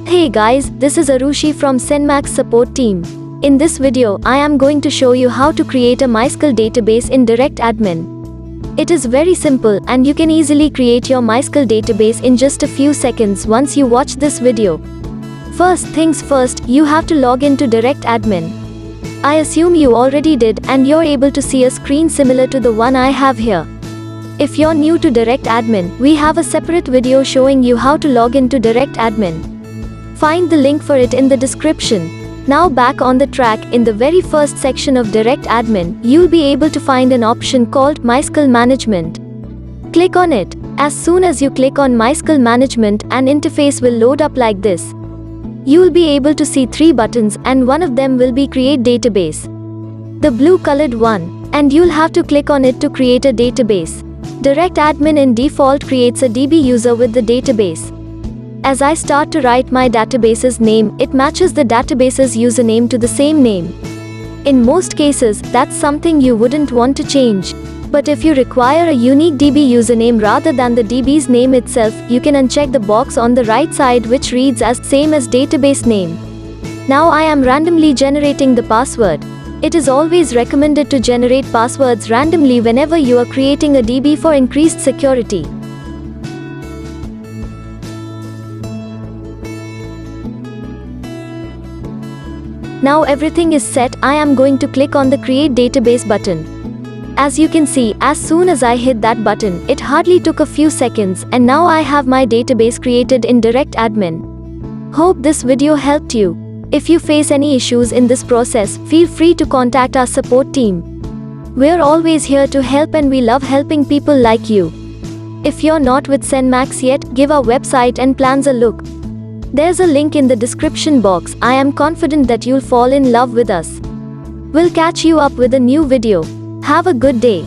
Hey guys, this is Arushi from CenMax support team. In this video, I am going to show you how to create a MySQL database in DirectAdmin. It is very simple and you can easily create your MySQL database in just a few seconds once you watch this video. First things first, you have to log into DirectAdmin. I assume you already did and you're able to see a screen similar to the one I have here. If you're new to DirectAdmin, we have a separate video showing you how to log into DirectAdmin. Find the link for it in the description. Now back on the track, in the very first section of DirectAdmin, you'll be able to find an option called MySQL Management. Click on it. As soon as you click on MySQL Management, an interface will load up like this. You'll be able to see 3 buttons and one of them will be Create Database. The blue colored one, and you'll have to click on it to create a database. DirectAdmin in default creates a DB user with the database. As I start to write my database's name, it matches the database's username to the same name. In most cases, that's something you wouldn't want to change. But if you require a unique DB username rather than the DB's name itself, you can uncheck the box on the right side which reads as same as database name. Now I am randomly generating the password. It is always recommended to generate passwords randomly whenever you are creating a DB for increased security. Now everything is set, I am going to click on the Create Database button. As you can see, as soon as I hit that button, it hardly took a few seconds, and now I have my database created in DirectAdmin. Hope this video helped you. If you face any issues in this process, feel free to contact our support team. We're always here to help and we love helping people like you. If you're not with CenMax yet, give our website and plans a look. There's a link in the description box. I am confident that you'll fall in love with us. We'll catch you up with a new video. Have a good day.